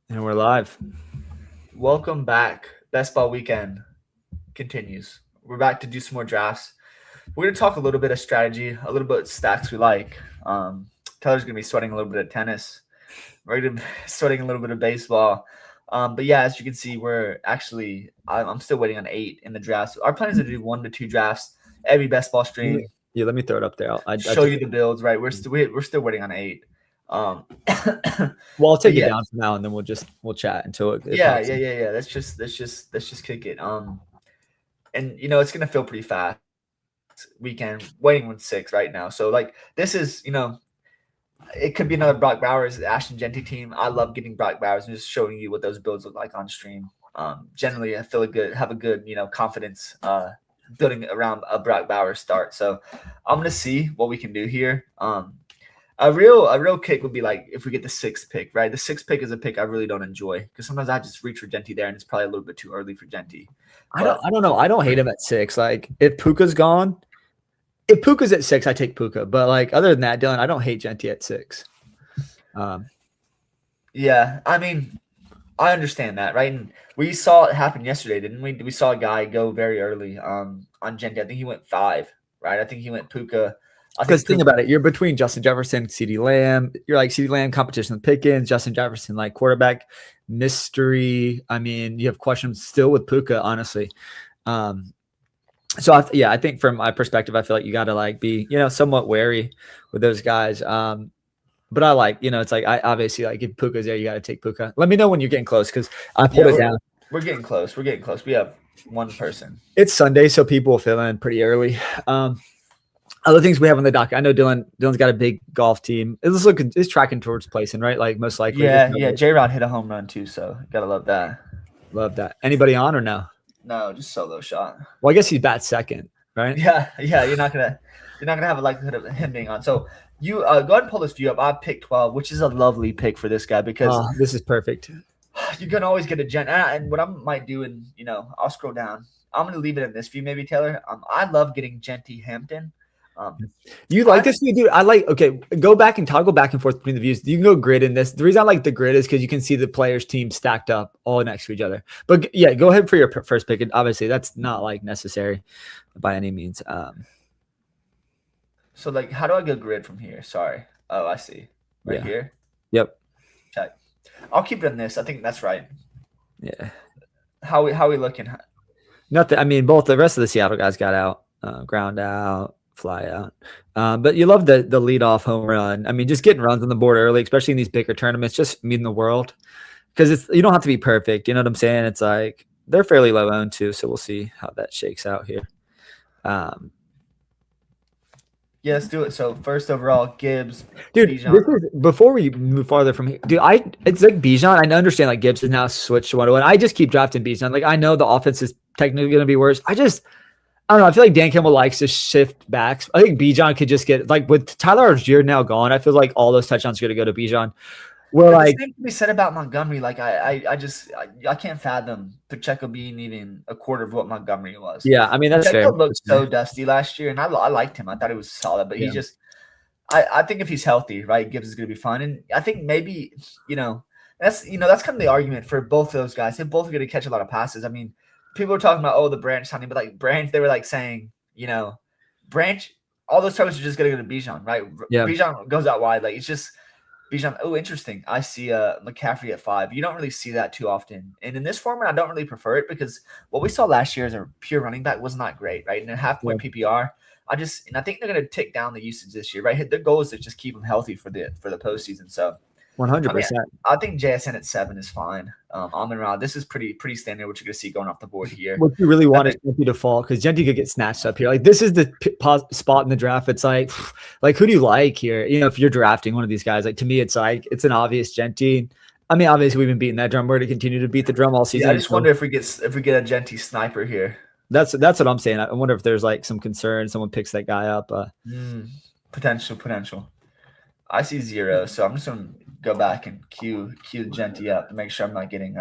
And we're live. Welcome back. Best Ball Weekend continues. We're back to do some more drafts. We're going to talk a little bit of strategy, a little bit of stacks we like. Tyler's going to be sweating a little bit of tennis. We're going to be sweating a little bit of baseball. But yeah, as you can see, I'm still waiting on 8 in the drafts. Our plan is to do 1 to 2 drafts every best ball stream. Let me throw it up there. I Show took you the builds, right? We're still waiting on 8. Well, I'll But take it yeah, down for now, and then we'll chat until it yeah, pops yeah, in. yeah, yeah. Let's just kick it. And it's gonna feel pretty fast. Weekend waiting on 6 right now. So like this is it could be another Brock Bowers Ashton Genty team. I love getting Brock Bowers and just showing you what those builds look like on stream. Generally I feel have a good confidence building around a Brock Bowers start. So I'm gonna see what we can do here. A real kick would be like if we get the 6th pick, right? The 6th pick is a pick I really don't enjoy because sometimes I just reach for Genty there and it's probably a little bit too early for Genty. But I don't know. I don't hate him at 6. Like if Puka's gone, if Puka's at 6, I take Puka. But like other than that, Dylan, I don't hate Genty at 6. yeah, I mean, I understand that, right? And we saw it happen yesterday, didn't we? We saw a guy go very early on Genty. I think he went 5, right? I think he went Puka. I Because think think Puka. about it, you're between Justin Jefferson, CeeDee Lamb. You're like CeeDee Lamb competition with Pickens, Justin Jefferson like quarterback mystery. I mean, you have questions still with Puka, honestly. So I think from my perspective, I feel like you got to like be somewhat wary with those guys. But I like it's like I obviously like if Puka's there, you got to take Puka. Let me know when you're getting close because I pulled Yeah, it down. we're getting close. We're getting close. We have one person. It's Sunday, so people will fill in pretty early. Other things we have on the dock. I know Dylan's got a big golf team. It's tracking towards placing, right? Like most likely. Yeah, yeah. J Rod hit a home run too, so gotta love that. Love that. Anybody on or no? No, just solo shot. Well, I guess he bats second, right? Yeah, yeah. You're not gonna have a likelihood of him being on. So you go ahead and pull this view up. I picked 12, which is a lovely pick for this guy because Oh, this is perfect. you can always get a gen. And what I might do, and I'll scroll down. I'm gonna leave it in this view, maybe Taylor. I love getting Genty Hampton. You like I this view, dude? I like. Okay, go back and toggle back and forth between the views. You can go grid in this. The reason I like the grid is because you can see the players' teams stacked up all next to each other. But yeah, go ahead for your first pick. And obviously, that's not like necessary by any means. So like, how do I go grid from here? Sorry. Oh, I see. Right Yeah. here. Yep. Check. I'll keep it in this. I think that's right. Yeah. How we looking? Nothing. I mean, both the rest of the Seattle guys got out, ground out, fly out. But you love the leadoff home run. I mean, just getting runs on the board early, especially in these bigger tournaments, just mean the world. Because you don't have to be perfect. You know what I'm saying? It's like they're fairly low owned too, so we'll see how that shakes out here. Yeah, let's do it. So first overall, Gibbs. Dude, Bijan. this is before we move farther from here. Dude, it's like Bijan. I understand like Gibbs has now switched to 101. I just keep drafting Bijan. Like I know the offense is technically going to be worse. I don't know. I feel like Dan Campbell likes to shift backs. I think Bijan could just get like with Tyler Algier now gone. I feel like all those touchdowns are going to go to Bijan. Well, But the like same can be said about Montgomery. Like I can't fathom Pacheco being even a quarter of what Montgomery was. yeah, I mean that's fair. Pacheco looked so dusty last year, and I liked him. I thought he was solid, but Yeah. I think if he's healthy, right, Gibbs is going to be fine. And I think maybe that's kind of the argument for both those guys. They're both going to catch a lot of passes. I mean, people are talking about the Branch signing, but like Branch, they were like saying Branch, all those targets are just going to go to Bijan, right? Yeah. Bijan goes out wide, like it's just. Bijan, oh, interesting. I see McCaffrey at 5. You don't really see that too often. And in this format, I don't really prefer it because what we saw last year as a pure running back was not great, right? In a half-point PPR, I think they're going to tick down the usage this year, right? Their goal is to just keep him healthy for the postseason. So 100%. I think JSN at 7 is fine. Amon-Ra, this is pretty standard what you're going to see going off the board here. What you really want is Genty to fall because Genty could get snatched up here. Like this is the spot in the draft. It's like who do you like here? If you're drafting one of these guys, like to me, it's like it's an obvious Genty. I mean, obviously we've been beating that drum. We're to continue to beat the drum all season. Yeah, I just wonder if we get a Genty sniper here. That's what I'm saying. I wonder if there's like some concern. Someone picks that guy up. Potential. I see 0, so I'm just going to go back and queue Genty up to make sure I'm not getting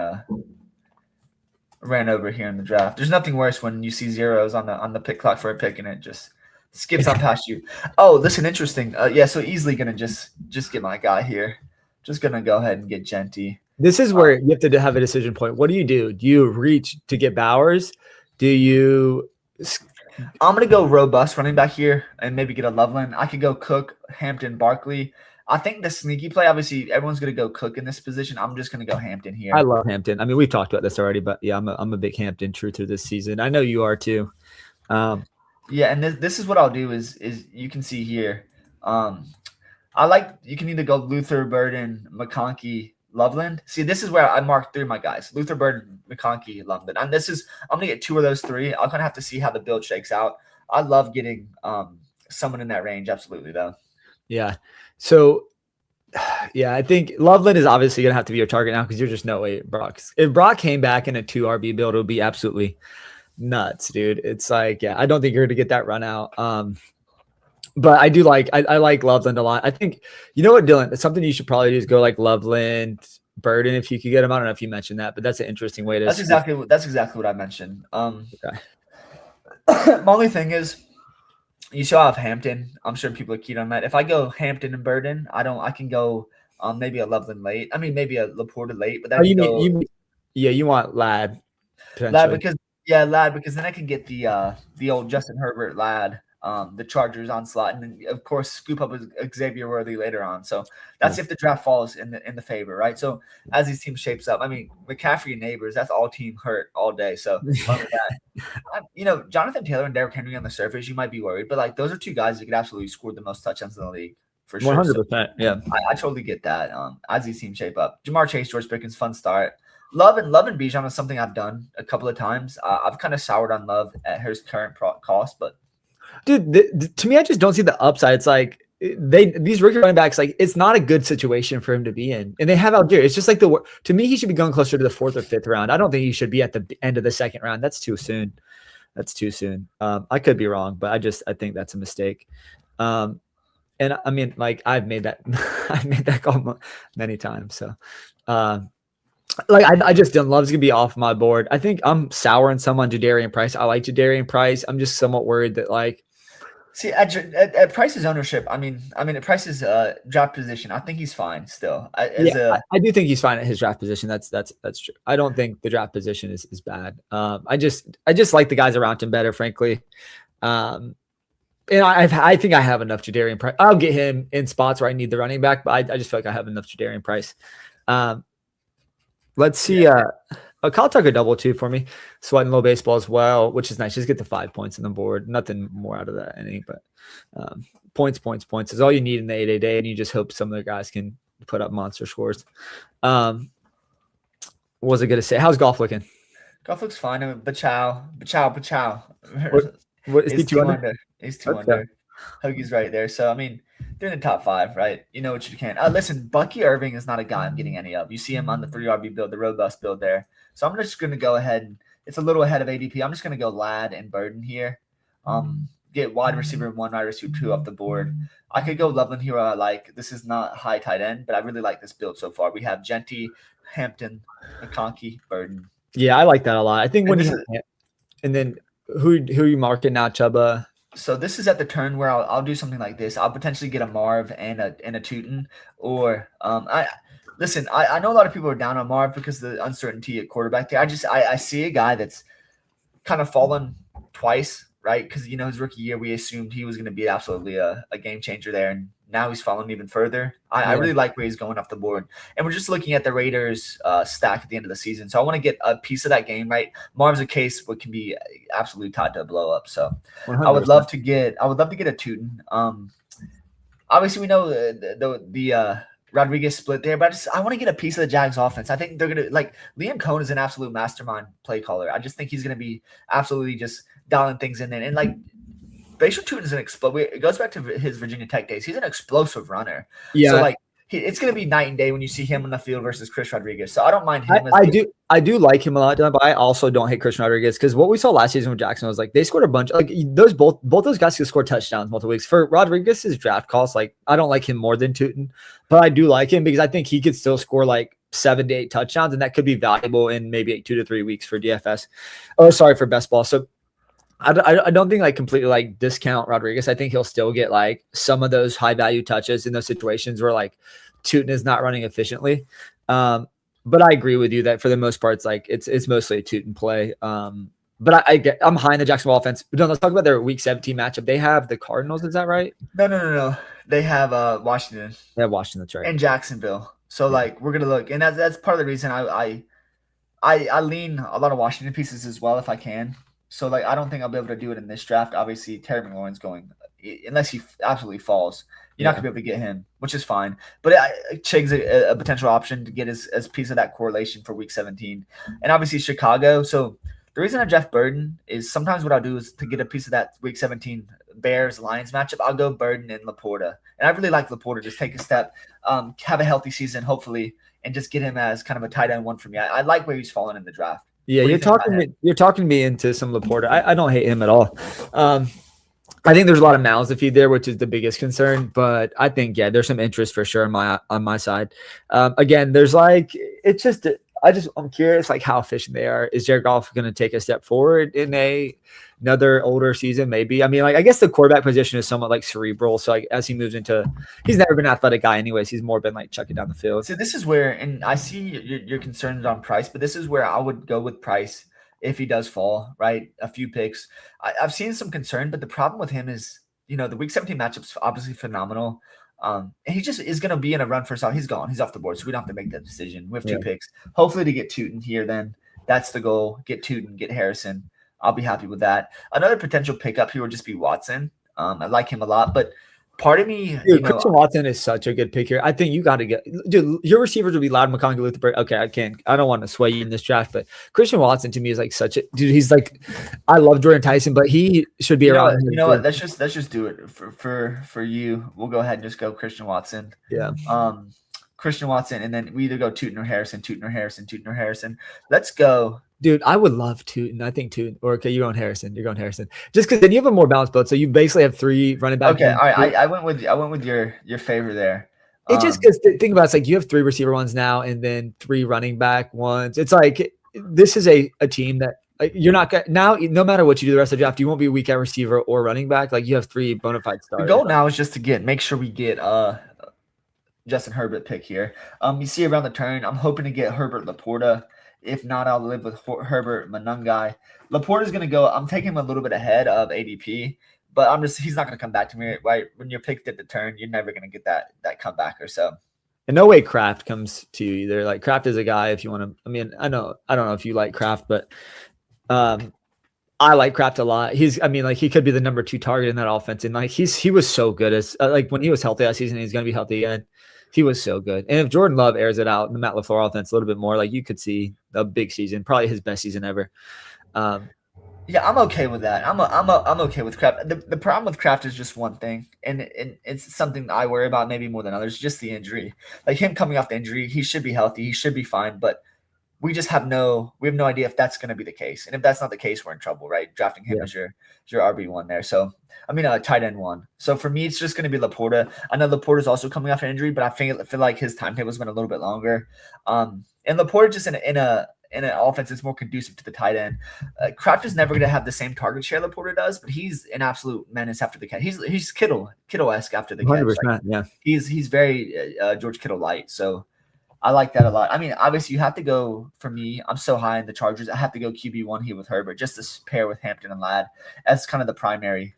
ran over here in the draft. There's nothing worse when you see zeros on the pick clock for a pick and it just skips on past you. Oh, listen, interesting. So easily gonna just get my guy here. Just gonna go ahead and get Genty. This is where you have to have a decision point. What do? Do you reach to get Bowers? Do you? I'm gonna go robust running back here and maybe get a Loveland. I could go Cook, Hampton, Barkley. I think the sneaky play, obviously, everyone's gonna go Cook in this position. I'm just gonna go Hampton here. I love Hampton. I mean, we've talked about this already, but yeah, I'm a big Hampton truther this season. I know you are too. Yeah, and this is what I'll do is you can see here. You can either go Luther, Burden, McConkey, Loveland. See, this is where I marked 3 of my guys: Luther, Burden, McConkey, Loveland. And I'm gonna get 2 of those 3. I'm gonna have to see how the build shakes out. I love getting someone in that range, absolutely though. Yeah. So yeah, I think Loveland is obviously gonna have to be your target now because you're just no way Brock. If Brock came back in a 2 RB build, it would be absolutely nuts, dude. It's like, yeah, I don't think you're gonna get that run out. But I do like I like Loveland a lot. I think, you know what, Dylan, it's something you should probably do is go like Loveland, Burden if you could get him. I don't know if you mentioned that, but that's an interesting way to. That's exactly what I mentioned. Okay. My only thing is, you still have Hampton. I'm sure people are keen on that. If I go Hampton and Burden, I can go maybe a Loveland late. I mean, maybe a Laporta late, but then you want Ladd because then I can get the old Justin Herbert Ladd. The Chargers on slot, and then of course scoop up Xavier Worthy later on. So that's if the draft falls in the favor, right? So as these teams shapes up, I mean, McCaffrey and Neighbors, that's all team hurt all day. So Jonathan Taylor and Derrick Henry on the surface, you might be worried, but like those are 2 guys that could absolutely score the most touchdowns in the league for sure. 100%. So, yeah, I totally get that. As these teams shape up, Jamar Chase, George Pickens, fun start. Love and Bijan is something I've done a couple of times. I've kind of soured on Love at his current cost, but. Dude, to me, I just don't see the upside. It's like these rookie running backs, like it's not a good situation for him to be in, and they have Algier. It's just like to me, he should be going closer to the 4th or 5th round. I don't think he should be at the end of the 2nd round. That's too soon. I could be wrong, but I think that's a mistake. And I mean, like I've made that call many times. So, I just don't. Love's gonna be off my board. I think I'm souring some on Jadarian Price. I like Jadarian Price. I'm just somewhat worried that see at Price's ownership. I mean at Price's draft position. I think he's fine still. I do think he's fine at his draft position. That's true. I don't think the draft position is bad. I just like the guys around him better, frankly. And I think I have enough Jadarian Price. I'll get him in spots where I need the running back, but I just feel like I have enough Jadarian Price. Let's see. Kyle Tucker double 2 for me. Sweating low baseball as well, which is nice. Just get the 5 points on the board. Nothing more out of that inning, but points is all you need in the 8-day day, and you just hope some of the guys can put up monster scores. What was I going to say? How's golf looking? Golf looks fine. I mean, Bachow. What is he 2 under? He's 2 under. Hoagie's right there. So, I mean, they're in the top 5, right? You know what you can. Listen, Bucky Irving is not a guy I'm getting any of. You see him on the 3 RB build, the robust build there. So I'm just going to go ahead. It's a little ahead of ADP. I'm just going to go Ladd and Burden here. Get wide receiver 1, wide receiver 2 off the board. I could go Loveland here. I like. This is not high tight end, but I really like this build so far. We have Genty, Hampton, McConkey, Burden. Yeah, I like that a lot. I think and then who are you marking now, Chuba? So this is at the turn where I'll do something like this. I'll potentially get a Marv and a Tootin, or I know a lot of people are down on Marv because of the uncertainty at quarterback there. I see a guy that's kind of fallen twice, right? Because his rookie year we assumed he was going to be absolutely a game changer there, and now he's fallen even further. I really like where he's going off the board. And we're just looking at the Raiders stack at the end of the season. So I want to get a piece of that game, right? Marv's a case what can be absolutely tied to a blow up. So 100%. I would love to get a Tootin. Obviously we know the Rodriguez split there, but I want to get a piece of the Jags offense. I think they're going to Liam Cohen is an absolute mastermind play caller. I just think he's going to be absolutely just dialing things in there. And Bashir Tootin is it goes back to his Virginia Tech days. He's an explosive runner. Yeah. So it's going to be night and day when you see him on the field versus Chris Rodriguez. So I don't mind him. I do like him a lot, but I also don't hate Chris Rodriguez because what we saw last season with Jackson was they scored a bunch. Both those guys could score touchdowns multiple weeks. For Rodriguez's draft cost, I don't like him more than Tootin, but I do like him because I think he could still score 7 to 8 touchdowns, and that could be valuable in maybe 2 to 3 weeks for DFS. For best ball. So I don't think completely discount Rodriguez. I think he'll still get some of those high value touches in those situations where Tootin is not running efficiently. but I agree with you that for the most part, it's like it's mostly a toot and play. But I'm high in the Jacksonville offense. But no, let's talk about their Week 17 matchup. They have the Cardinals. Is that right? No. They have Washington Yeah, Washington. That's right. and Jacksonville. So Yeah, like we're gonna look, and that's part of the reason I lean a lot of Washington pieces as well if I can. So like I don't think I'll be able to do it in this draft. Obviously, Terry McLaurin's going unless he absolutely falls. You're not yeah, gonna be able to get him, which is fine. But Chig's a potential option to get as piece of that correlation for Week 17, and obviously Chicago. So the reason I have Jeff Burden is sometimes what I'll do is to get a piece of that Week 17 Bears Lions matchup. I'll go Burden and Laporta, and I really like Laporta. Just take a step, have a healthy season, hopefully, and just get him as kind of a tight end one for me. I like where he's fallen in the draft. yeah. What do you think about him? You're talking me into some Laporta. I don't hate him at all. I think there's a lot of mouths to feed there, which is the biggest concern. But I think there's some interest for sure on my side. Again, there's like it's just I'm curious like how efficient they are. Is Jared Goff going to take a step forward in another older season? Maybe. I mean, like I guess the quarterback position is somewhat like cerebral. So like as he moves into, he's never been an athletic guy anyways. He's more been like chucking down the field. So this is where, and I see your concerns on Price, but this is where I would go with Price if he does fall, right? A few picks. I've seen some concern, but the problem with him is, the Week 17 matchup's obviously phenomenal. And he just is going to be in a run for some. He's gone. He's off the board, so we don't have to make that decision. We have two picks. Hopefully to get Tootin here then. That's the goal. Get Tootin, get Harrison. I'll be happy with that. Another potential pickup here would just be Watson. I like him a lot, but part of me, Christian Watson is such a good pick here. I think you got to get, dude. Your receivers will be Loud, McConkey, Luther. Okay, I don't want to sway you in this draft, but Christian Watson to me is like such a dude. He's like, I love Jordan Tyson, but he should be around. You know what? Let's just do it for you. We'll go ahead and just go Christian Watson. Yeah. Christian Watson, and then we either go Tootin or Harrison, Tootin or Harrison, Tootin or Harrison. Let's go. Dude, I would love Tootin. I think Tootin. Or okay, you're going Harrison. You're going Harrison. Just because then you have a more balanced build. So you basically have 3 running backs. Okay, all right. I went with your favor there. It's just because think about it, it's like you have 3 receiver ones now, and then 3 running back ones. It's like this is a team that like you're not gonna now. No matter what you do the rest of the draft, you won't be weak at receiver or running back. Like you have 3 bona fide starters. The goal now is just to make sure we get Justin Herbert pick here. You see around the turn, I'm hoping to get Herbert Laporta. If not, I'll live with Herbert Manungai. Laporta's going to go. I'm taking him a little bit ahead of ADP, but he's not going to come back to me, right? When you're picked at the turn, you're never going to get that comeback or so. And no way Kraft comes to you either. Like Kraft is a guy if you want to. I mean, I don't know if you like Kraft, but I like Kraft a lot. He could be the number 2 target in that offense, and like he was so good as like when he was healthy that season, he's going to be healthy again. He was so good. And if Jordan Love airs it out in the Matt LaFleur offense a little bit more, like you could see a big season, probably his best season ever. Yeah, I'm okay with that. I'm okay with Kraft. The problem with Kraft is just one thing, and it's something I worry about maybe more than others, just the injury. Like him coming off the injury, he should be healthy, he should be fine, but we have no idea if that's going to be the case. And if that's not the case, we're in trouble, right? Drafting him as your RB1 there. So, tight end 1. So for me, it's just going to be Laporta. I know Laporta's also coming off an injury, but I feel like his timetable's been a little bit longer. And Laporta just in an offense that's more conducive to the tight end. Kraft is never going to have the same target share Laporta does, but he's an absolute menace after the catch. He's Kittle-esque after the catch. 100%, like, yeah. He's very George Kittle light. So I like that a lot. I mean, obviously, you have to go for me. I'm so high in the Chargers. I have to go QB1 here with Herbert just to pair with Hampton and Ladd as kind of the primary.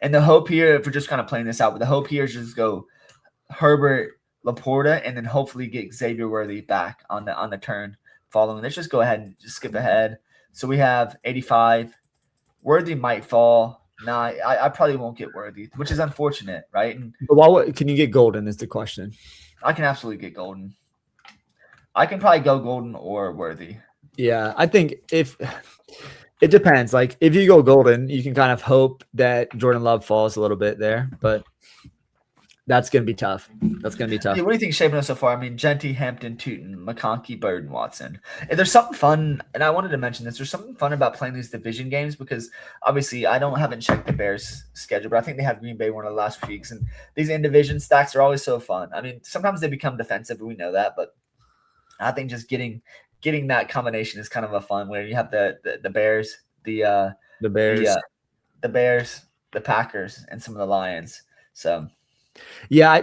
And the hope here, if we're just kind of playing this out, but the hope here is just go Herbert, Laporta, and then hopefully get Xavier Worthy back on the turn following. Let's just go ahead and just skip ahead. So we have 85. Worthy might fall. Nah, I probably won't get Worthy, which is unfortunate, right? But can you get Golden is the question. I can absolutely get Golden. I can probably go Golden or Worthy. Yeah, I think if it depends. Like if you go Golden, you can kind of hope that Jordan Love falls a little bit there, but that's going to be tough. That's going to be tough. Yeah, what do you think shaping us so far? I mean, Genty, Hampton, Tootin, McConkey, Bird, and Watson. And there's something fun, and I wanted to mention this. There's something fun about playing these division games because obviously I haven't checked the Bears' schedule, but I think they had Green Bay one of the last weeks. And these in-division stacks are always so fun. I mean, sometimes they become defensive, and we know that, but I think just getting that combination is kind of a fun where you have the Bears, the Bears, the Packers, and some of the Lions. So Yeah.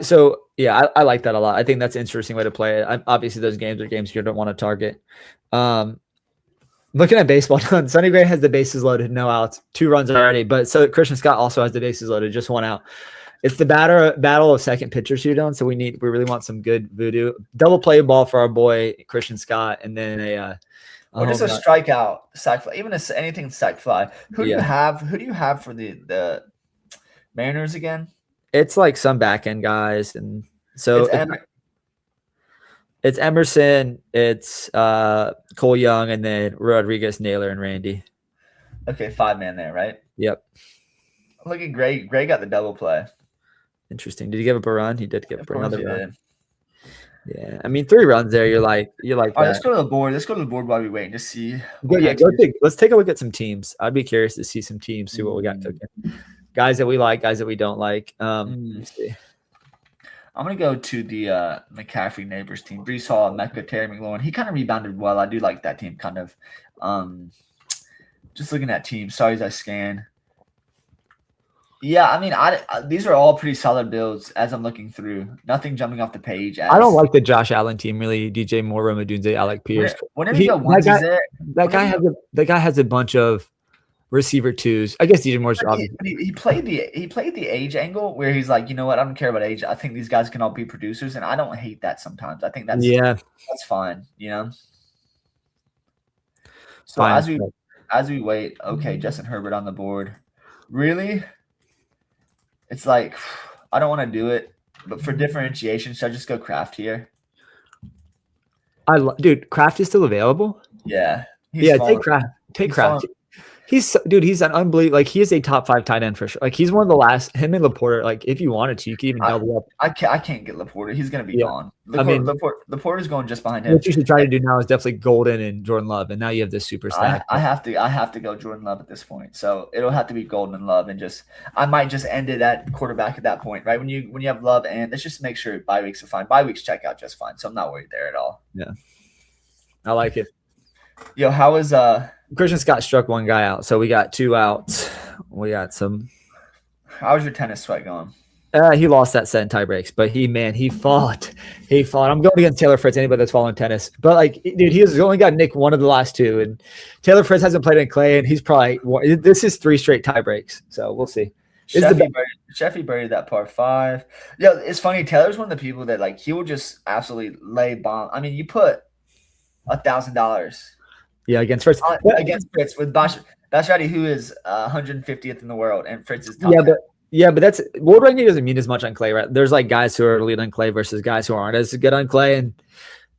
I like that a lot. I think that's an interesting way to play it. Obviously, those games are games you don't want to target. Looking at baseball, Sonny Gray has the bases loaded, no outs, 2 runs already. But so Christian Scott also has the bases loaded, just 1 out. It's the battle of second pitcher shootout. So we really want some good voodoo. Double play ball for our boy Christian Scott, and then or just a strikeout, sac fly, even anything sac fly. Who do you have? Who do you have for the Mariners again? It's like some back end guys, and so it's Emerson, it's Cole Young, and then Rodriguez, Naylor, and Randy. Okay, 5-man there, right? Yep. Look at Gray. Gray got the double play. Interesting. Did he give up a run? He did give up another run. Did. Yeah, I mean 3 runs there. You're like. All right, let's go to the board. Let's go to the board while we wait and just see. Let's take a look at some teams. I'd be curious to see some teams, see what we got cooking. Guys that we like, guys that we don't like. Let's see. I'm gonna go to the McCaffrey neighbors team. Brees Hall, Mecca, Terry McLaurin. He kind of rebounded well. I do like that team. Kind of. Just looking at teams. Sorry as I scan. Yeah, I mean, these are all pretty solid builds as I'm looking through. Nothing jumping off the page. I don't like the Josh Allen team really. DJ Moore, Roma Dunze, Alec Pierce. Whenever you go onesies there, that guy has a bunch of receiver 2s. I guess DJ Moore's obvious. He played the age angle where he's like, you know what? I don't care about age. I think these guys can all be producers, and I don't hate that sometimes. I think that's fine. You know. So as we wait, okay, Justin Herbert on the board. Really? It's like, I don't want to do it, but for differentiation, should I just go Kraft here? Dude, Kraft is still available? Yeah. Take Kraft. Take Kraft. He's an unbelievable. Like, he is a top 5 tight end for sure. Like, he's one of the last. Him and Laporta. Like, if you wanted to, you could even double up. I can't get Laporta. He's gonna be gone. Laporta's going just behind him. What you should try to do now is definitely Golden and Jordan Love, and now you have this super stack. I have to go Jordan Love at this point. So it'll have to be Golden and Love, and I might just end it at quarterback at that point, right? When you have Love, and let's just make sure bye weeks are fine. Bye weeks check out just fine. So I'm not worried there at all. Yeah, I like it. Yo, how is Christian Scott struck 1 guy out, so we got 2 outs. We got some. How's your tennis sweat going? He lost that set in tie breaks, but he fought. I'm going against Taylor Fritz, anybody that's following tennis. But, like, dude, he's only got Nick 1 of the last 2, and Taylor Fritz hasn't played in clay, and he's probably – this is 3 straight tie breaks, so we'll see. Sheffy buried that par 5. Yeah, it's funny. Taylor's one of the people that, like, he will just absolutely lay bomb. I mean, you put $1,000. Yeah, against Fritz. With Bashadi, who is 150th in the world, and Fritz is top. But that's world ranking doesn't mean as much on clay, right? There's like guys who are elite on clay versus guys who aren't as good on clay, and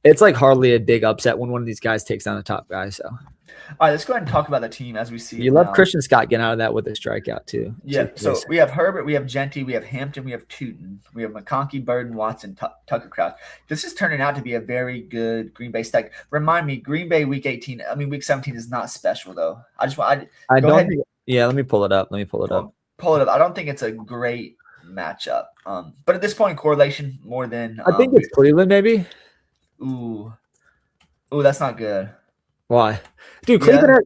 it's like hardly a big upset when one of these guys takes down the top guy. So, all right, let's go ahead and talk about the team as we see. You love Christian Scott getting out of that with a strikeout too. Yeah. So we have Herbert, we have Genty, we have Hampton, we have Tootin, we have McConkey, Burden, Watson, Tucker Kraft. This is turning out to be a very good Green Bay stack. Remind me, Green Bay week 17 is not special though. Let me pull it up. Pull it up. I don't think it's a great matchup. But at this point, correlation more than I think it's Cleveland, maybe. Ooh, that's not good. Why, dude? Cleveland?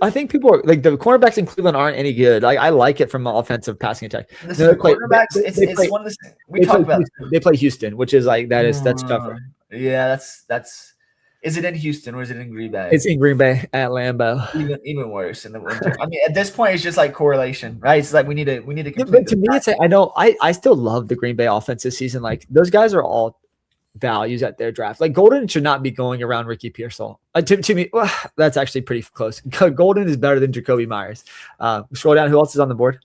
I think people are like the cornerbacks in Cleveland aren't any good. Like I like it from an offensive passing attack. Cornerbacks. It's one of the we talk about. They play Houston, which is like that's tougher. Yeah, that's. Is it in Houston or is it in Green Bay? It's in Green Bay at Lambeau. Even worse in the winter. I mean, at this point, it's just like correlation, right? It's like we need to complete. But to me, it's I still love the Green Bay offense this season. Like those guys are all values at their draft. Like Golden should not be going around Ricky Pearsall. To me, that's actually pretty close. Golden is better than Jacoby Myers. Scroll down. Who else is on the board?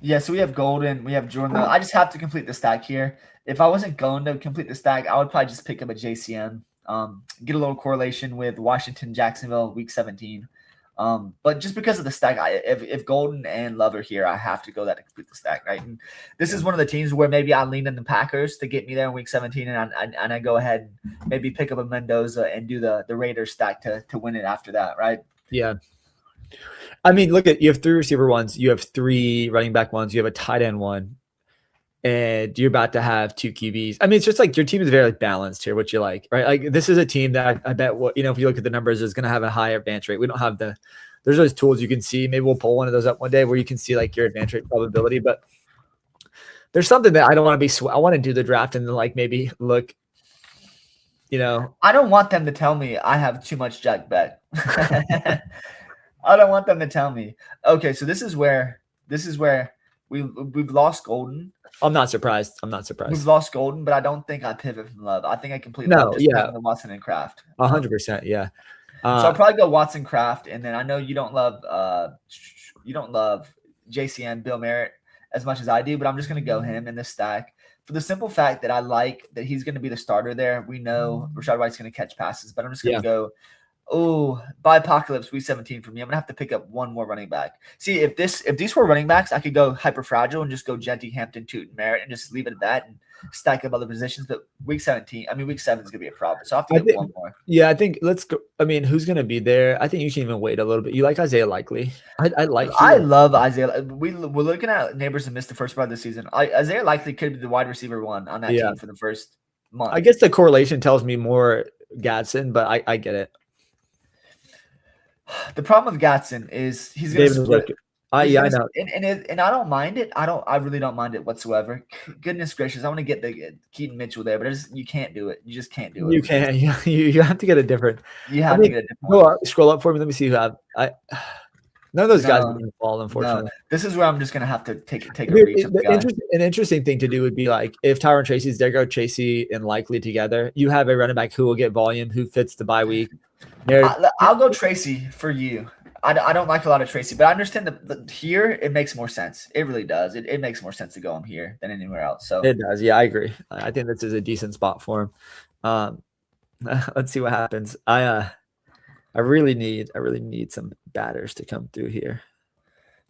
Yeah, so we have Golden. We have Jordan. I just have to complete the stack here. If I wasn't going to complete the stack, I would probably just pick up a JCM. Get a little correlation with Washington, Jacksonville, week 17. But just because of the stack, if Golden and Love are here, I have to go that to complete the stack, right? And this is one of the teams where maybe I lean in the Packers to get me there in week 17, and I go ahead and maybe pick up a Mendoza and do the Raiders stack to win it after that, right? Yeah. I mean, look at you have 3 receiver ones, you have 3 running back ones, you have a tight end one, and you're about to have 2 QBs. I mean, it's just like your team is very balanced here, what you like, right? Like this is a team that I bet if you look at the numbers, is going to have a higher advance rate. We don't have there's those tools you can see. Maybe we'll pull one of those up one day where you can see like your advance rate probability. But there's something that I don't want to be. I want to do the draft and then like maybe look. I don't want them to tell me I have too much Jack Bet. I don't want them to tell me. Okay, so this is where we've lost Golden. I'm not surprised. We've lost Golden, but I don't think I pivot from Love. I think I completely No, just pivot to Watson and Kraft. 100%. Yeah. So I'll probably go Watson Kraft, and then I know you don't love JCN Bill Merritt as much as I do, but I'm just gonna go him in this stack for the simple fact that I like that he's gonna be the starter there. We know Rashad White's gonna catch passes, but I'm just gonna go. Oh, by Apocalypse, week 17 for me. I'm gonna have to pick up one more running back. See, if these were running backs, I could go hyper fragile and just go Genty, Hampton, Tootin, Merritt, and just leave it at that and stack up other positions. But week 7 is gonna be a problem. So I have to get one more. Yeah, I think let's go. I mean, who's gonna be there? I think you can even wait a little bit. You like Isaiah Likely? I love Isaiah. We're looking at neighbors that missed the first part of the season. Isaiah Likely could be the wide receiver one on that team for the first month. I guess the correlation tells me more Gadsden, but I get it. The problem with Gatson is he's going to split. I know, and I don't mind it. I really don't mind it whatsoever. Goodness gracious, I want to get the Keaton Mitchell there, but you can't do it. You just can't do it. You can't. You have to get a different. You have to get a different. Go up, scroll up for me. Let me see who have. None of those guys are going to fall, unfortunately. No. This is where I'm just going to have to take a reach. An interesting thing to do would be like if Tyron Tracy's there, go Tracy and Likely together. You have a running back who will get volume, who fits the bye week. I'll go Tracy for you. I don't like a lot of Tracy, but I understand that here it makes more sense. It really does. It makes more sense to go him here than anywhere else. So it does. Yeah, I agree. I think this is a decent spot for him. Let's see what happens. I really need some batters to come through here.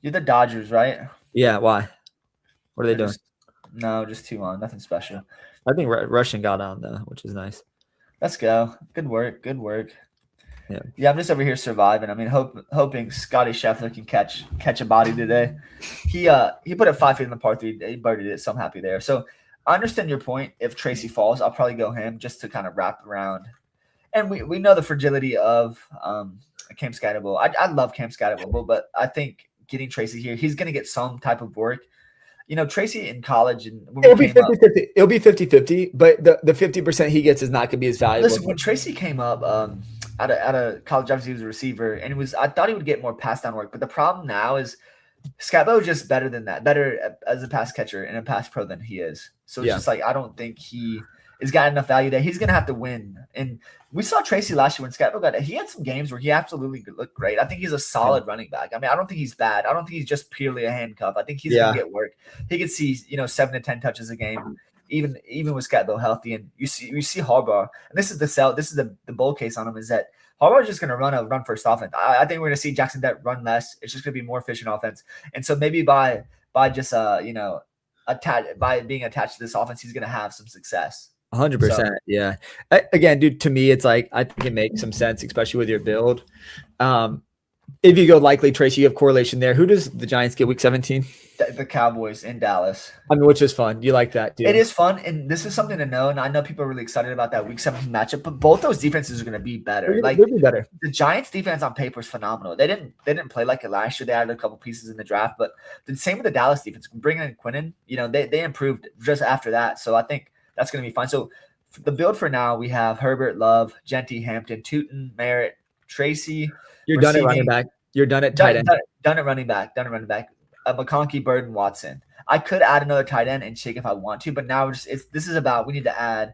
You're the Dodgers, right? Yeah. Why? What are they doing? Just 2-1. Nothing special. I think Russian got on though, which is nice. Let's go. Good work. Yeah, I'm just over here surviving. I mean, hoping Scotty Scheffler can catch a body today. He put it 5 feet in the par 3. He birdied it, so I'm happy there. So I understand your point. If Tracy falls, I'll probably go him just to kind of wrap around. And we know the fragility of Cam Skydable. I love Cam Skydable, but I think getting Tracy here, he's going to get some type of work. Tracy in college, and it'll be 50-50. It'll be 50-50, but the 50% he gets is not going to be as valuable. Listen, when Tracy came up out of college, obviously he was a receiver, and I thought he would get more pass down work. But the problem now is Scabo is just better than that, better as a pass catcher and a pass pro than he is. So it's just like I don't think he has got enough value there. He's going to have to win. And we saw Tracy last year when Scabo he had some games where he absolutely looked great. I think he's a solid running back. I mean, I don't think he's bad. I don't think he's just purely a handcuff. I think he's going to get work. He could see 7 to 10 touches a game. Even with Scatbo healthy, and you see Harbaugh, and this is the bull case on him is that Harbaugh is just going to run first offense. I think we're going to see Jackson Dett run less. It's just going to be more efficient offense, and so maybe by just by being attached to this offense, he's going to have some success. 100%. Yeah. Again, dude, to me, it's like I think it makes some sense, especially with your build. If you go Likely, Tracy, you have correlation there. Who does the Giants get week 17? The Cowboys in Dallas. I mean, which is fun. You like that, dude? It is fun, and this is something to know. And I know people are really excited about that week 17 matchup, but both those defenses are going to be better. They'll be better. The Giants' defense on paper is phenomenal. They didn't play like it last year. They added a couple pieces in the draft, but the same with the Dallas defense. Bringing in Quinnen, they improved just after that. So I think that's going to be fun. So the build for now, we have Herbert, Love, Genty, Hampton, Tootin, Merritt, Tracy. You're done at running back. You're done at tight end. Done at running back. McConkey, Bird, and Watson. I could add another tight end and shake if I want to, but now this is about we need to add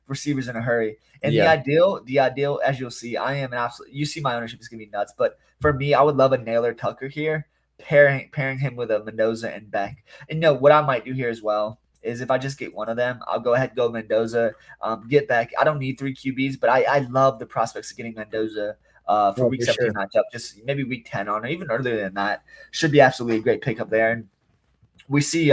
receivers in a hurry. And the ideal, as you'll see, I am an absolute. You see, my ownership is gonna be nuts, but for me, I would love a Naylor Tucker here, pairing him with a Mendoza and Beck. And what I might do here as well is if I just get one of them, I'll go ahead and go Mendoza, get Beck. I don't need 3 QBs, but I love the prospects of getting Mendoza. For week 17 matchup, just maybe week 10 on, or even earlier than that, should be absolutely a great pickup there. And we see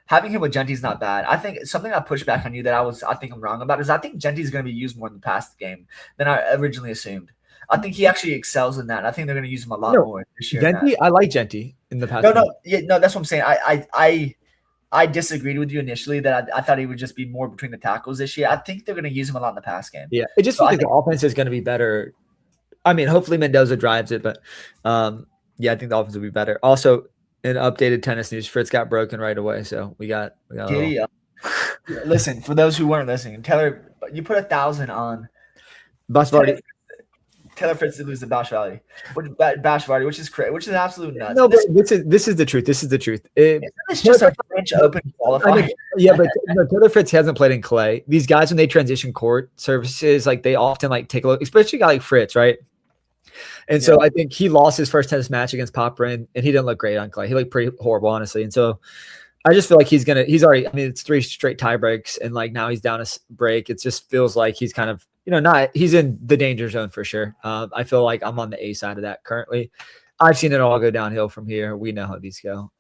having him with Genty's not bad. I think something I pushed back on you that I think I'm wrong about is I think Genty's going to be used more in the past game than I originally assumed. I think he actually excels in that. I think they're going to use him a lot more this year. Genty, I like Genty in the past. No, that's what I'm saying. I disagreed with you initially that I thought he would just be more between the tackles this year. I think they're going to use him a lot in the past game. Yeah, it just feels like the offense is going to be better. I mean, hopefully Mendoza drives it, but I think the offense will be better. Also, And updated tennis news. Fritz got broken right away, so we got a little. Giddy up. Listen, for those who weren't listening, Taylor, you put 1,000 on Taylor Fritz to lose the Bash Valley, which is crazy, which is absolute nuts. No, but this is the truth. This is the truth. It's just a French Open qualifier. Yeah, but no, Taylor Fritz hasn't played in clay. These guys, when they transition court surfaces, like they often like take a look, especially a guy like Fritz, right? And so I think he lost his first tennis match against Popperin, and he didn't look great on clay. He looked pretty horrible, honestly. And so I just feel like he's already, I mean, it's 3 straight tie breaks, and like now he's down a break. It just feels like he's kind of, he's in the danger zone for sure. I feel like I'm on the A side of that currently. I've seen it all go downhill from here. We know how these go.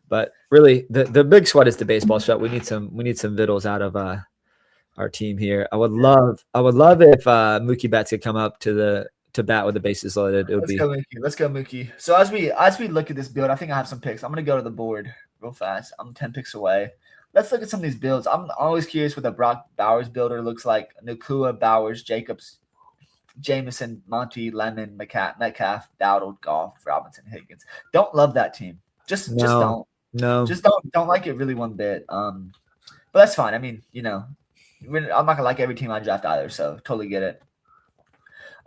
But really the big sweat is the baseball sweat. We need some vittles out of our team here. I would love if Mookie Betts could come up to bat with the bases loaded. Let's go Mookie. So as we look at this build, I think I have some picks. I'm gonna go to the board real fast. I'm 10 picks away. Let's look at some of these builds. I'm always curious what the Brock Bowers builder looks like. Nakua, Bowers, Jacobs, Jameson, Monty, Lemon, Metcalf, Dowdle, Goff, Robinson, Higgins. Don't love that team. Just don't. No. Just don't like it really one bit. But that's fine. I mean, I'm not gonna like every team I draft either, so totally get it.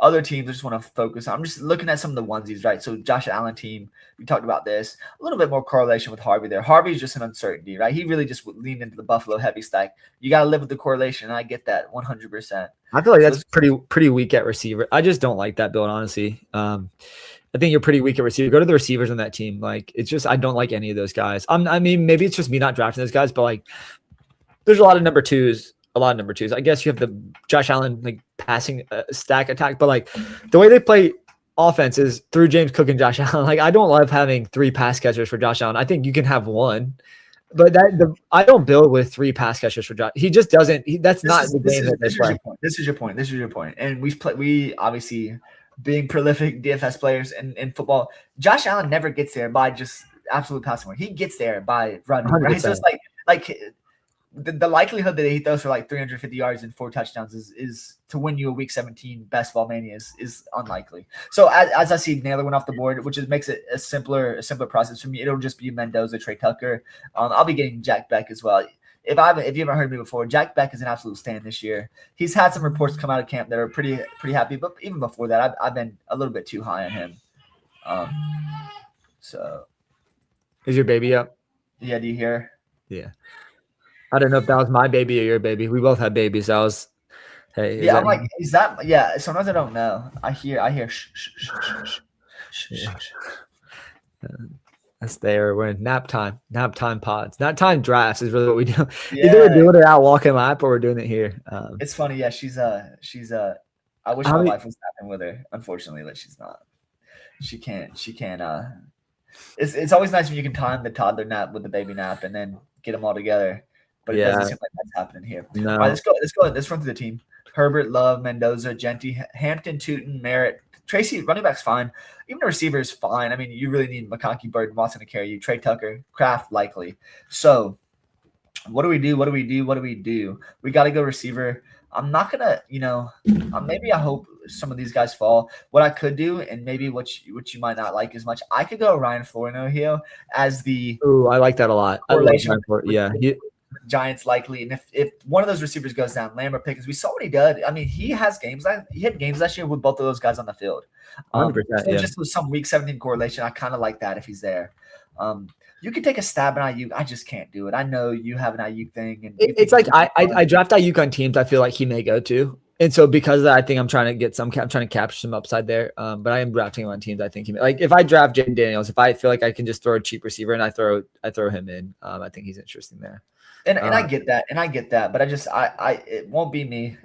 Other teams I just want to focus on. I'm just looking at some of the onesies, right? So Josh Allen team, we talked about this. A little bit more correlation with Harvey there. Harvey's just an uncertainty, right? He really just leaned into the Buffalo heavy stack. You got to live with the correlation, and I get that 100%. I feel like that's pretty weak at receiver. I just don't like that build, honestly. I think you're pretty weak at receiver. Go to the receivers on that team. Like, it's just I don't like any of those guys. I mean, maybe it's just me not drafting those guys, but like, there's a lot of number twos. I guess you have the Josh Allen like passing stack attack, but like the way they play offense is through James Cook and Josh Allen. Like I don't love having 3 pass catchers for Josh Allen. I think you can have 1, but I don't build with 3 pass catchers for Josh. He just doesn't. That's not the game that they play. This is your point. And we obviously being prolific DFS players in football. Josh Allen never gets there by just absolute passing. He gets there by running. 100%. Right? So it's like. The likelihood that he throws for like 350 yards and 4 touchdowns is to win you a Week 17 Best Ball Mania is unlikely. So as I see Naylor went off the board, which makes it a simpler process for me. It'll just be Mendoza, Trey Tucker. I'll be getting Jack Beck as well. If you haven't heard me before, Jack Beck is an absolute stand this year. He's had some reports come out of camp that are pretty happy, but even before that, I've been a little bit too high on him. So is your baby up? Yeah. Do you hear? Yeah. I don't know if that was my baby or your baby. We both had babies. Hey. Yeah, I'm like, is that? Yeah. Sometimes I don't know. I hear. Shh. That's there. We're in nap time pods. Nap time drafts is really what we do. Yeah. Either we're doing it out walking lap or we're doing it here. It's funny. Yeah, she's I wish my wife was napping with her. Unfortunately, but she's not. She can't. It's always nice when you can time the toddler nap with the baby nap and then get them all together. But it doesn't seem like that's happening here. No. All right, let's go. Let's run through the team. Herbert, Love, Mendoza, Genty, Hampton, Tootin, Merritt, Tracy. Running back's fine. Even the receiver is fine. I mean, you really need McConkey, Bird, Watson to carry you. Trey Tucker, Kraft likely. So, what do we do? We got to go receiver. I'm not gonna, maybe I hope some of these guys fall. What I could do, and maybe what you might not like as much, I could go Ryan Flournoy as the. Ooh, I like that a lot. Giants likely, and if one of those receivers goes down, Lamb or Pickens, we saw what he did. I mean, he had games last year with both of those guys on the field. 100%, just with some Week 17 correlation, I kind of like that if he's there. You can take a stab at Ayuk. I just can't do it. I know you have an Ayuk thing, and it's like I draft Ayuk on teams I feel like he may go to, and so because of that, I think I'm trying to capture some upside there. But I am drafting him on teams I think he may. Like if I draft Jaden Daniels, if I feel like I can just throw a cheap receiver and I throw him in, I think he's interesting there. And I get that, but it won't be me.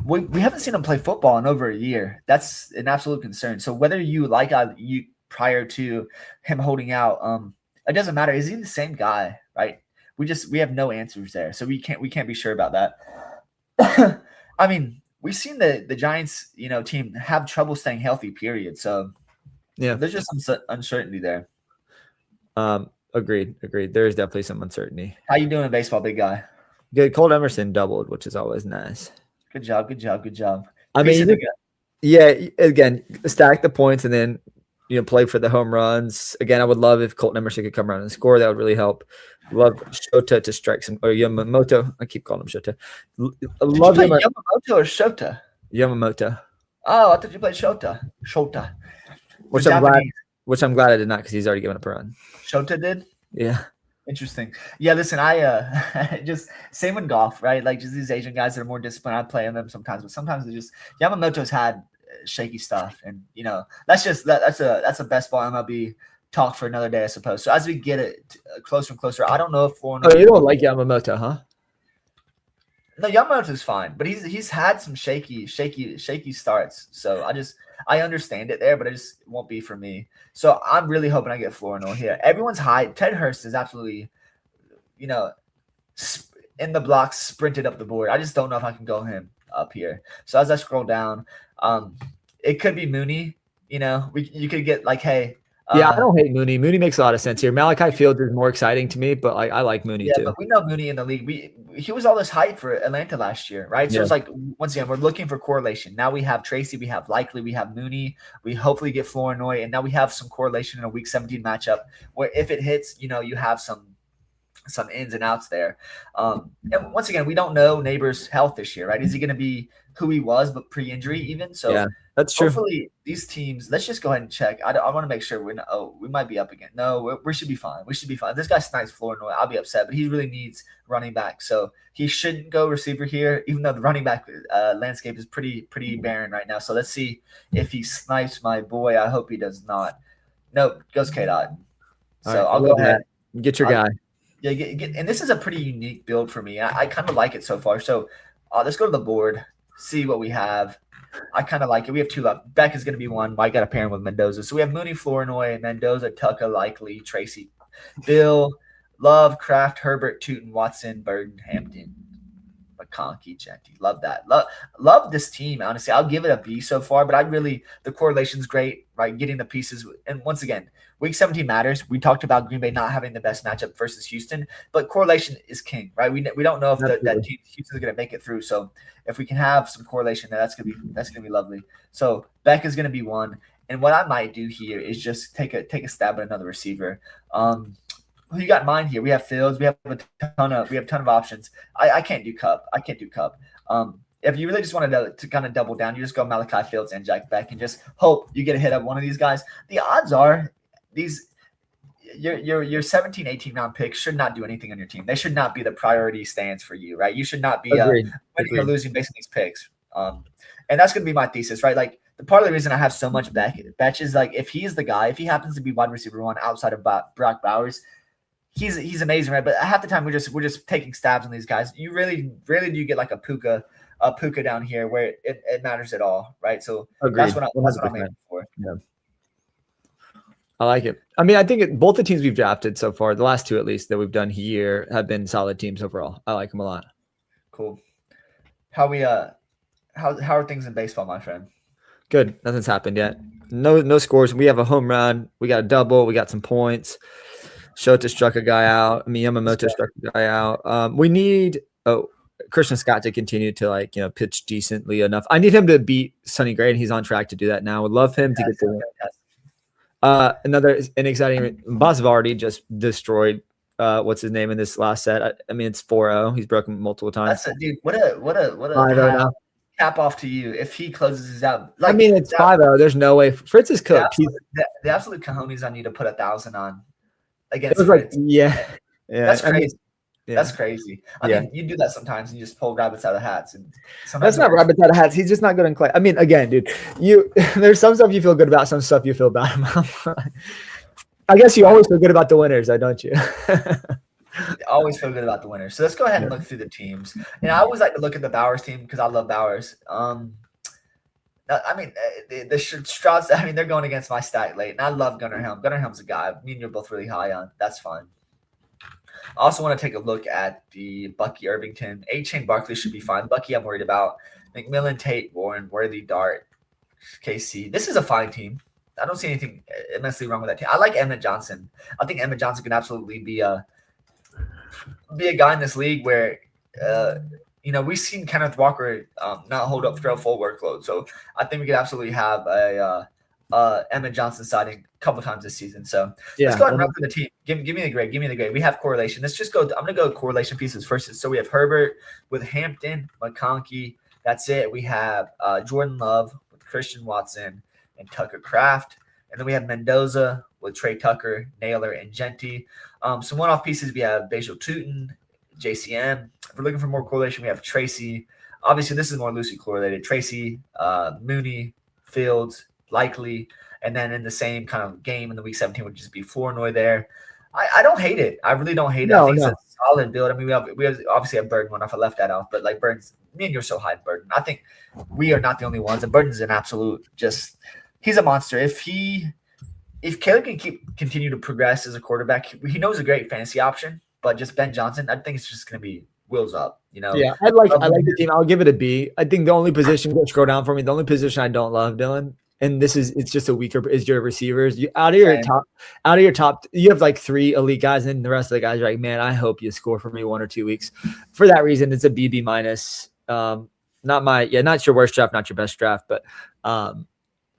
We haven't seen him play football in over a year. That's an absolute concern. So whether you like you prior to him holding out, it doesn't matter. Is he the same guy, right? We have no answers there, so we can't be sure about that. I mean, we've seen the Giants, team have trouble staying healthy. Period. So yeah, there's just some uncertainty there. Agreed. There is definitely some uncertainty. How you doing in baseball, big guy? Good. Cole Emerson doubled, which is always nice. Good job. I mean, yeah. Again, stack the points, and then play for the home runs. Again, I would love if Colton Emerson could come around and score. That would really help. Love Shota to strike some, or Yamamoto. I keep calling him Shota. I Did you love play Yamamoto or Shota? Yamamoto. Oh, I thought you played Shota. Shota. Which I'm glad I did not, because he's already given up a run. Shota did? Yeah. Interesting. Yeah, listen, I just same with golf, right? Like just these Asian guys that are more disciplined. I play on them sometimes, but sometimes they just Yamamoto's had shaky stuff, and that's a best ball MLB talk for another day, I suppose. So as we get it closer and closer, I don't know if Oh, you don't like Yamamoto, huh? No, Yamamoto's fine, but he's had some shaky starts. So I understand it there, but it just won't be for me. So I'm really hoping I get Flournoy here. Everyone's high. Ted Hurst is absolutely, in the blocks, sprinted up the board. I just don't know if I can go him up here. So as I scroll down, it could be Mooney. You could get like, hey. Yeah, I don't hate Mooney. Mooney makes a lot of sense here. Malachi Fields is more exciting to me, but I like Mooney too. But we know Mooney in the league. He was all this hype for Atlanta last year, right? So it's like, once again, we're looking for correlation. Now we have Tracy, we have Likely, we have Mooney. We hopefully get Flournoy, and now we have some correlation in a Week 17 matchup where if it hits, you have some ins and outs there. And once again, we don't know Neighbor's health this year, right? Is he going to be who he was, but pre-injury even? So yeah, that's true. Hopefully these teams, let's just go ahead and check. I want to make sure we might be up again. No, we should be fine. We should be fine. This guy snipes Flournoy. I'll be upset, but he really needs running back. So he shouldn't go receiver here, even though the running back landscape is pretty barren right now. So let's see if he snipes my boy. I hope he does not. No, goes K-Dot. So I'll go ahead. Get your guy. Yeah, and this is a pretty unique build for me. I kind of like it so far. So let's go to the board, see what we have. I kind of like it. We have two left. Beck is going to be one. I got to pair him with Mendoza. So we have Mooney, Flournoy, Mendoza, Tucka, Likely, Tracy, Bill, Love, Kraft, Herbert, Tootin, Watson, Burden, Hampton, McConkey, Genty. Love that. Love this team, honestly. I'll give it a B so far, but the correlation's great, right? Getting the pieces. And once again, Week 17 matters. We talked about Green Bay not having the best matchup versus Houston, but correlation is king, right? We don't know if that team Houston is going to make it through. So if we can have some correlation there, that's gonna be lovely. So Beck is going to be one, and what I might do here is just take a stab at another receiver. Who you got in mind here? We have Fields. We have a ton of options. I can't do Cup. If you really just wanted to kind of double down, you just go Malachi Fields and Jack Beck and just hope you get a hit of one of these guys. The odds are your 17, 18 round picks should not do anything on your team. They should not be the priority stands for you, right? You should not be winning or losing based on these picks. And that's going to be my thesis, right? Like the part of the reason I have so much Beck is like if he's the guy, if he happens to be wide receiver one outside of Brock Bowers, he's amazing, right? But half the time we're just taking stabs on these guys. You really do get like a Puka down here where it matters at all, right? So that's what I'm aiming for. Yeah. I like it. I mean, I think both the teams we've drafted so far, the last two at least that we've done here, have been solid teams overall. I like them a lot. Cool. How are things in baseball, my friend? Good. Nothing's happened yet. No scores. We have a home run. We got a double. We got some points. Shota struck a guy out. I mean, Yamamoto struck a guy out. We need Christian Scott to continue to pitch decently enough. I need him to beat Sonny Gray, and he's on track to do that now. Would love him to get to an exciting Bosvaldi just destroyed what's his name in this last set. I mean, it's 4-0. He's broken multiple times. That's dude. What a cap off to you if he closes his out. Like, I mean, it's 5-0. There's no way. Fritz is cooked. The absolute cojones on you to put 1,000 on against Fritz. That's crazy. That's crazy. I mean, you do that sometimes and you just pull rabbits out of hats. And that's not rabbits out of hats. He's just not good in clay. I mean, again, dude, there's some stuff you feel good about, some stuff you feel bad about. I guess you always feel good about the winners, don't you? Always feel good about the winners. So let's go ahead and look through the teams. And I always like to look at the Bowers team because I love Bowers. I mean, the Strouds, I mean, they're going against my stack late. And I love Gunnar Helm. Gunnar Helm's a guy me and you're both really high on. That's fine. I also want to take a look at the Bucky Irvington. A-Chain Barkley should be fine. Bucky, I'm worried about. McMillan, Tate, Warren, Worthy, Dart, KC. This is a fine team. I don't see anything immensely wrong with that team. I like Emmett Johnson. I think Emmett Johnson can absolutely be a guy in this league where, we've seen Kenneth Walker not hold up to a full workload. So I think we could absolutely have a Emmett Johnson signing a couple times this season. So Yeah, let's go ahead and run through the team. Give me the grade. Give me the grade. We have correlation. Let's just go. I'm gonna go correlation pieces first. So we have Herbert with Hampton, McConkey. That's it. We have Jordan Love with Christian Watson and Tucker Kraft. And then we have Mendoza with Trey Tucker, Naylor, and Genty. Some one-off pieces, we have Bajal Tootin, JCM. If we're looking for more correlation, we have Tracy. Obviously, this is more loosely correlated. Tracy, Mooney, Fields, Likely. And then in the same kind of game in the Week 17 would just be Flournoy there. I don't hate it. I really don't hate it. I think it's a solid build. I mean, we obviously have Burden one off. I left that off. But, like, Burden's – me and you're so high in Burden. I think we are not the only ones. And Burden's an absolute just – he's a monster. If Caleb can continue to progress as a quarterback, he knows a great fantasy option. But just Ben Johnson, I think it's just going to be wheels up. You know? Yeah, I like the team. I'll give it a B. I think the only position – scroll down for me. The only position I don't love, Dylan – and it's just a weaker is your receivers. You out of your top, you have like 3 elite guys, and the rest of the guys are like, man, I hope you score for me 1 or 2 weeks. For that reason, it's a BB minus. Not your worst draft, not your best draft, but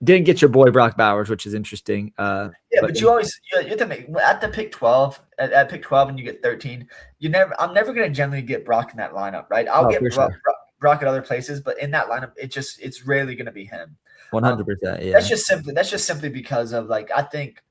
didn't get your boy Brock Bowers, which is interesting. But you have to make at the pick 12 at pick 12, and you get 13. I'm never gonna generally get Brock in that lineup, right? I'll get Brock at other places, but in that lineup, it's rarely gonna be him. 100%. Yeah. That's just simply because of, like, I think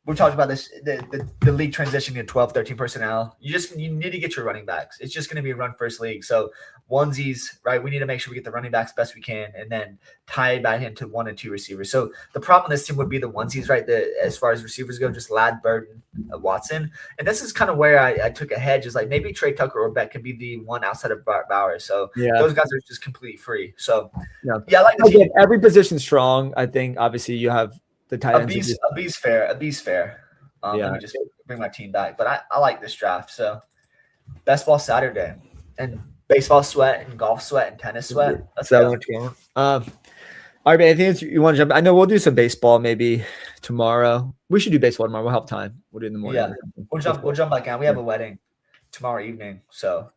we talked about this, the league transitioning to 12, 13 personnel. You need to get your running backs. It's just going to be a run first league. So onesies, right? We need to make sure we get the running backs best we can, and then tie it back into 1 and 2 receivers. So the problem with this team would be the onesies, right? As far as receivers go, just Ladd, Burden, Watson. And this is kind of where I took a hedge, is like maybe Trey Tucker or Beck can be the one outside of Bowers. So those guys are just completely free. So I like the team. Every position strong. I think obviously you have the tight ends. A B's fair. Let me just bring my team back. But I like this draft. So best ball Saturday, and baseball sweat and golf sweat and tennis sweat. Let's go. All right, man, anything you want to jump? I know we'll do some baseball maybe tomorrow. We should do baseball tomorrow. We'll have time. We'll do it in the morning. Yeah, we'll jump back on. We have a wedding tomorrow evening, so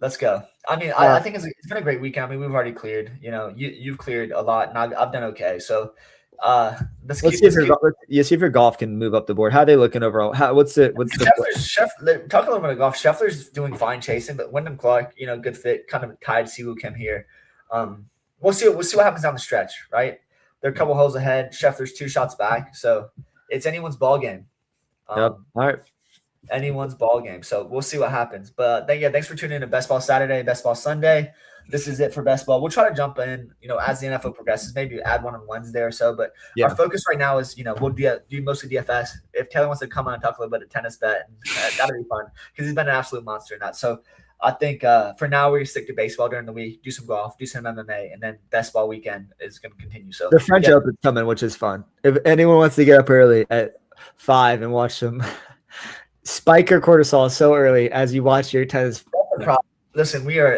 let's go. I mean, I think it's been a great weekend. I mean, we've already cleared. You know, you've cleared a lot, and I've done okay. So let's see if your golf can move up the board. How are they looking overall? What's the talk a little bit of golf. Scheffler's doing fine chasing, but Wyndham Clark, good fit, kind of tied Siwoo Kim here. We'll see what happens down the stretch, right? They're a couple holes ahead. Scheffler's 2 shots back, so it's anyone's ball game. All right. Anyone's ball game. So we'll see what happens. But thanks for tuning in to Best Ball Saturday, Best Ball Sunday. This is it for Best Ball. We'll try to jump in, as the NFL progresses, maybe add one on Wednesday or so. But our focus right now is, we'll do mostly DFS. If Taylor wants to come on and talk a little bit of tennis bet, that'll be fun because he's been an absolute monster in that. So I think for now we're going to stick to baseball during the week, do some golf, do some MMA, and then Best Ball weekend is going to continue. So the French Open's coming, which is fun. If anyone wants to get up early at 5 and watch some spike your cortisol so early as you watch your tennis. Listen, we're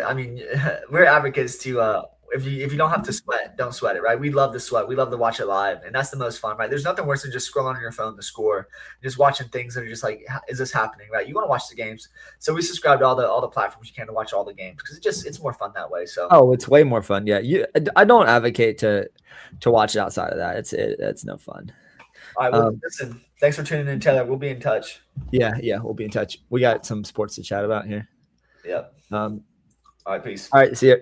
advocates to if you don't have to sweat, don't sweat it, right? We love to sweat. We love to watch it live, and that's the most fun, right? There's nothing worse than just scrolling on your phone to score, just watching things that are just like, is this happening, right? You want to watch the games, so we subscribe to all the platforms you can to watch all the games because it's more fun that way. So it's way more fun. Yeah, I don't advocate to watch it outside of that. It's no fun. All right, well, listen. Thanks for tuning in, Taylor. We'll be in touch. Yeah, we'll be in touch. We got some sports to chat about here. Yep. All right, peace. All right, see you.